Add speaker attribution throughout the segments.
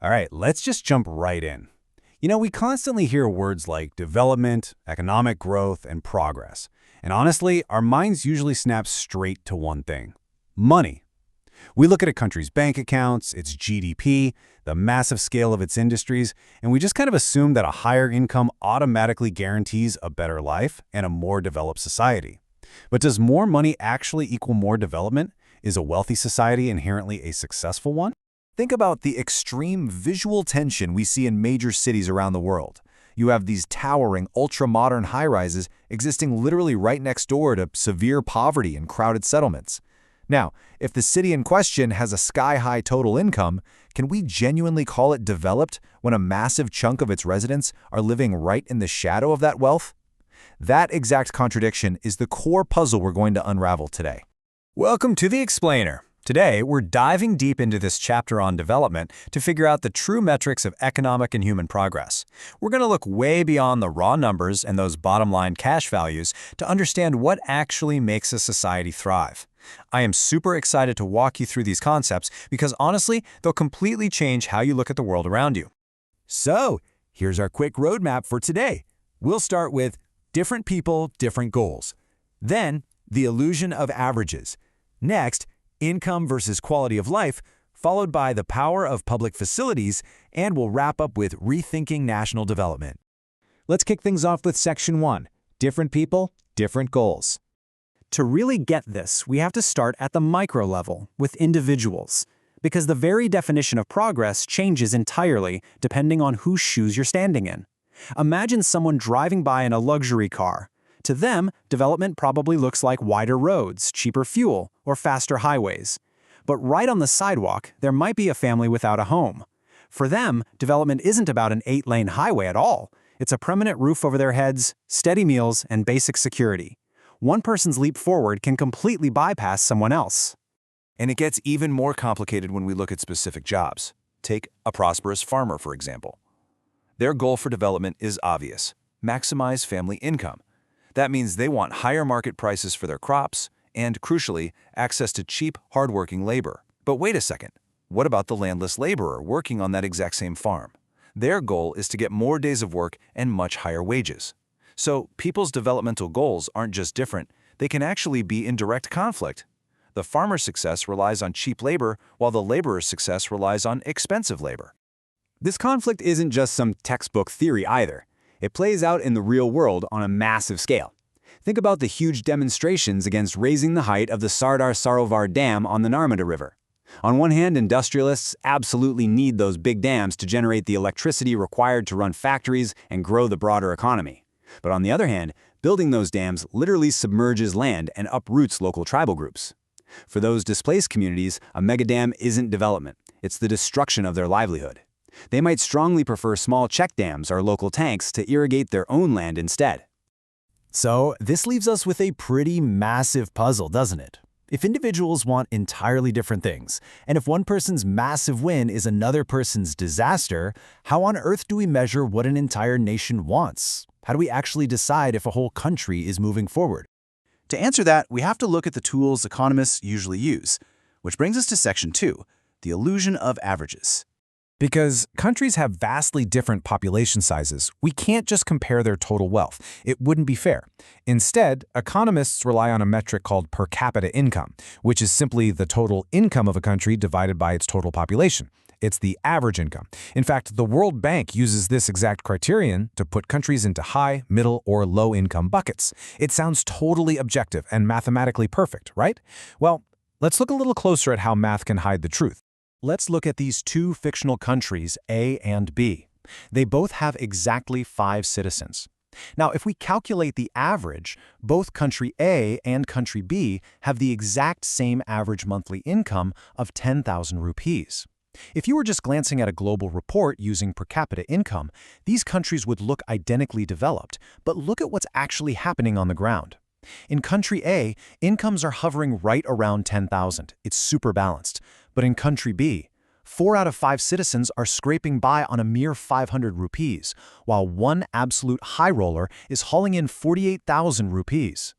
Speaker 1: All right, let's just jump right in. We constantly hear words like development, economic growth, and progress. And honestly, our minds usually snap straight to one thing: money. We look at a country's bank accounts, its GDP, the massive scale of its industries, and we just kind of assume that a higher income automatically guarantees a better life and a more developed society. But does more money actually equal more development? Is a wealthy society inherently a successful one?
Speaker 2: Think about the extreme visual tension we see in major cities around the world. You have these towering, ultra-modern high-rises existing literally right next door to severe poverty and crowded settlements. Now, if the city in question has a sky-high total income, can we genuinely call it developed when a massive chunk of its residents are living right in the shadow of that wealth? That exact contradiction is the core puzzle we're going to unravel today.
Speaker 3: Welcome to The Explainer. Today, we're diving deep into this chapter on development to figure out the true metrics of economic and human progress. We're going to look way beyond the raw numbers and those bottom-line cash values to understand what actually makes a society thrive. I am super excited to walk you through these concepts because honestly, they'll completely change how you look at the world around you.
Speaker 2: So, here's our quick roadmap for today. We'll start with different people, different goals. Then, the illusion of averages. Next, income versus quality of life, followed by the power of public facilities, and we'll wrap up with rethinking national development.
Speaker 4: Let's kick things off with Section 1, different people, different goals. To really get this, we have to start at the micro level, with individuals, because the very definition of progress changes entirely depending on whose shoes you're standing in. Imagine someone driving by in a luxury car. To them, development probably looks like wider roads, cheaper fuel, or faster highways. But right on the sidewalk, there might be a family without a home. For them, development isn't about an 8-lane highway at all. It's a permanent roof over their heads, steady meals, and basic security. One person's leap forward can completely bypass someone else.
Speaker 2: And it gets even more complicated when we look at specific jobs. Take a prosperous farmer, for example. Their goal for development is obvious: maximize family income. That means they want higher market prices for their crops and, crucially, access to cheap, hardworking labor. But wait a second. What about the landless laborer working on that exact same farm? Their goal is to get more days of work and much higher wages. So, people's developmental goals aren't just different, they can actually be in direct conflict. The farmer's success relies on cheap labor, while the laborer's success relies on expensive labor.
Speaker 1: This conflict isn't just some textbook theory either. It plays out in the real world on a massive scale. Think about the huge demonstrations against raising the height of the Sardar Sarovar Dam on the Narmada River. On one hand, industrialists absolutely need those big dams to generate the electricity required to run factories and grow the broader economy. But on the other hand, building those dams literally submerges land and uproots local tribal groups. For those displaced communities, a megadam isn't development. It's the destruction of their livelihood. They might strongly prefer small check dams or local tanks to irrigate their own land instead.
Speaker 4: So, this leaves us with a pretty massive puzzle, doesn't it? If individuals want entirely different things, and if one person's massive win is another person's disaster, how on earth do we measure what an entire nation wants? How do we actually decide if a whole country is moving forward?
Speaker 5: To answer that, we have to look at the tools economists usually use, which brings us to Section 2, the illusion of averages.
Speaker 4: Because countries have vastly different population sizes, we can't just compare their total wealth. It wouldn't be fair. Instead, economists rely on a metric called per capita income, which is simply the total income of a country divided by its total population. It's the average income. In fact, the World Bank uses this exact criterion to put countries into high, middle, or low-income buckets. It sounds totally objective and mathematically perfect, right? Well, let's look a little closer at how math can hide the truth. Let's look at these two fictional countries, A and B. They both have exactly 5 citizens. Now, if we calculate the average, both country A and country B have the exact same average monthly income of 10,000 rupees. If you were just glancing at a global report using per capita income, these countries would look identically developed, but look at what's actually happening on the ground. In country A, incomes are hovering right around 10,000. It's super balanced. But in country B, 4 out of 5 citizens are scraping by on a mere 500 rupees, while one absolute high roller is hauling in 48,000 rupees.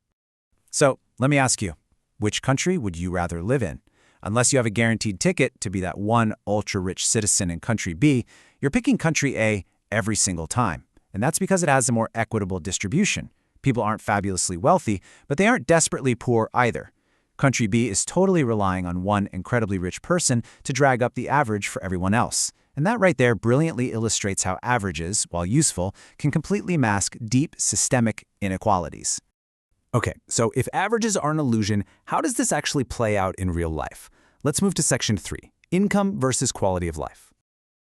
Speaker 5: So, let me ask you, which country would you rather live in?
Speaker 3: Unless you have a guaranteed ticket to be that one ultra-rich citizen in country B, you're picking country A every single time. And that's because it has a more equitable distribution. People aren't fabulously wealthy, but they aren't desperately poor either. Country B is totally relying on one incredibly rich person to drag up the average for everyone else. And that right there brilliantly illustrates how averages, while useful, can completely mask deep systemic inequalities. Okay, so if averages are an illusion, how does this actually play out in real life? Let's move to Section 3, Income versus Quality of Life.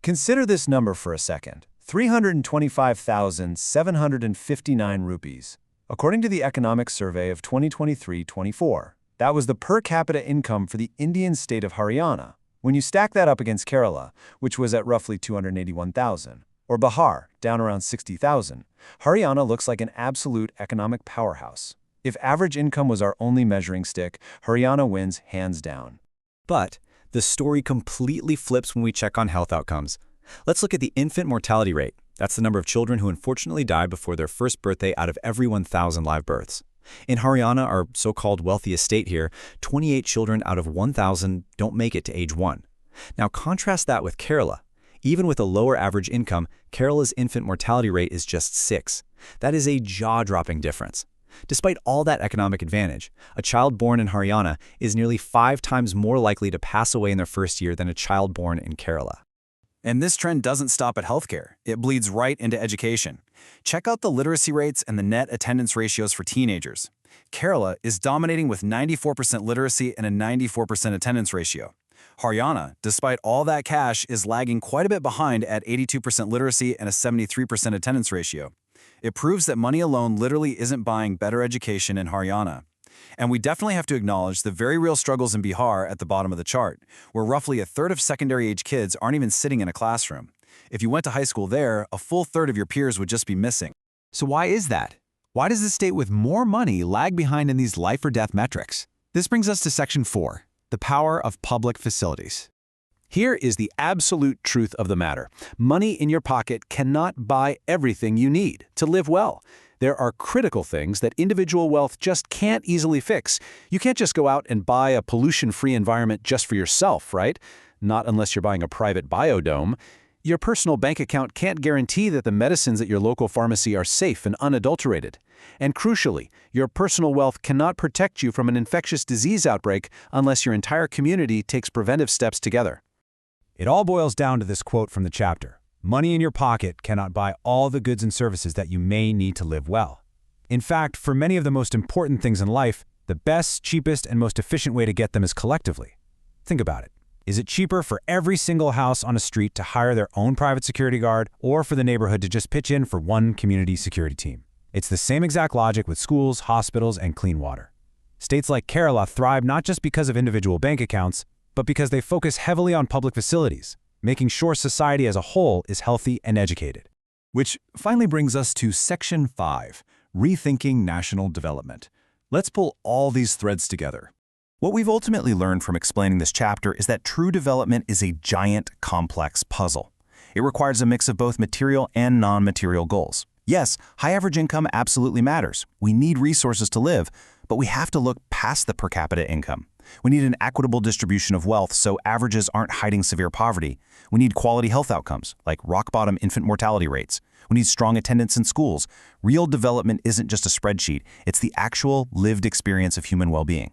Speaker 3: Consider this number for a second, 325,759 rupees. According to the Economic Survey of 2023-24, that was the per capita income for the Indian state of Haryana. When you stack that up against Kerala, which was at roughly 281,000, or Bihar, down around 60,000, Haryana looks like an absolute economic powerhouse. If average income was our only measuring stick, Haryana wins hands down. But the story completely flips when we check on health outcomes. Let's look at the infant mortality rate. That's the number of children who unfortunately die before their first birthday out of every 1,000 live births. In Haryana, our so-called wealthiest state here, 28 children out of 1,000 don't make it to age 1. Now contrast that with Kerala. Even with a lower average income, Kerala's infant mortality rate is just 6. That is a jaw-dropping difference. Despite all that economic advantage, a child born in Haryana is nearly 5 times more likely to pass away in their first year than a child born in Kerala.
Speaker 2: And this trend doesn't stop at healthcare. It bleeds right into education. Check out the literacy rates and the net attendance ratios for teenagers. Kerala is dominating with 94% literacy and a 94% attendance ratio. Haryana, despite all that cash, is lagging quite a bit behind at 82% literacy and a 73% attendance ratio. It proves that money alone literally isn't buying better education in Haryana. And we definitely have to acknowledge the very real struggles in Bihar at the bottom of the chart, where roughly a third of secondary-age kids aren't even sitting in a classroom. If you went to high school there, a full third of your peers would just be missing.
Speaker 3: So why is that? Why does the state with more money lag behind in these life-or-death metrics? This brings us to Section 4, the power of public facilities.
Speaker 6: Here is the absolute truth of the matter. Money in your pocket cannot buy everything you need to live well. There are critical things that individual wealth just can't easily fix. You can't just go out and buy a pollution-free environment just for yourself, right? Not unless you're buying a private biodome. Your personal bank account can't guarantee that the medicines at your local pharmacy are safe and unadulterated. And crucially, your personal wealth cannot protect you from an infectious disease outbreak unless your entire community takes preventive steps together.
Speaker 3: It all boils down to this quote from the chapter. Money in your pocket cannot buy all the goods and services that you may need to live well. In fact, for many of the most important things in life, the best, cheapest, and most efficient way to get them is collectively. Think about it. Is it cheaper for every single house on a street to hire their own private security guard, or for the neighborhood to just pitch in for one community security team? It's the same exact logic with schools, hospitals, and clean water. States like Kerala thrive not just because of individual bank accounts, but because they focus heavily on public facilities, making sure society as a whole is healthy and educated.
Speaker 2: Which finally brings us to Section 5, Rethinking National Development. Let's pull all these threads together. What we've ultimately learned from explaining this chapter is that true development is a giant, complex puzzle. It requires a mix of both material and non-material goals. Yes, high average income absolutely matters. We need resources to live, but we have to look past the per capita income. We need an equitable distribution of wealth so averages aren't hiding severe poverty. We need quality health outcomes, like rock-bottom infant mortality rates. We need strong attendance in schools. Real development isn't just a spreadsheet. It's the actual lived experience of human well-being.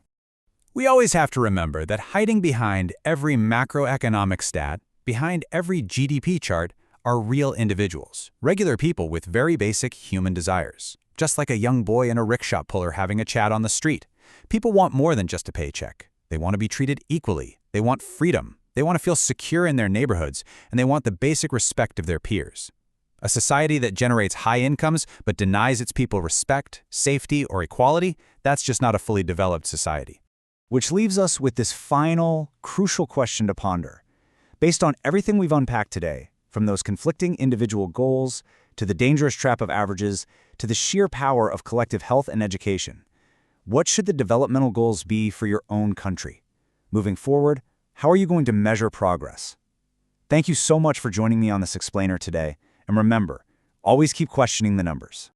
Speaker 3: We always have to remember that hiding behind every macroeconomic stat, behind every GDP chart, are real individuals, regular people with very basic human desires. Just like a young boy and a rickshaw puller having a chat on the street. People want more than just a paycheck. They want to be treated equally. They want freedom. They want to feel secure in their neighborhoods, and they want the basic respect of their peers. A society that generates high incomes but denies its people respect, safety, or equality, that's just not a fully developed society. Which leaves us with this final, crucial question to ponder. Based on everything we've unpacked today, from those conflicting individual goals, to the dangerous trap of averages, to the sheer power of collective health and education, what should the developmental goals be for your own country? Moving forward, how are you going to measure progress? Thank you so much for joining me on this explainer today, and remember, always keep questioning the numbers.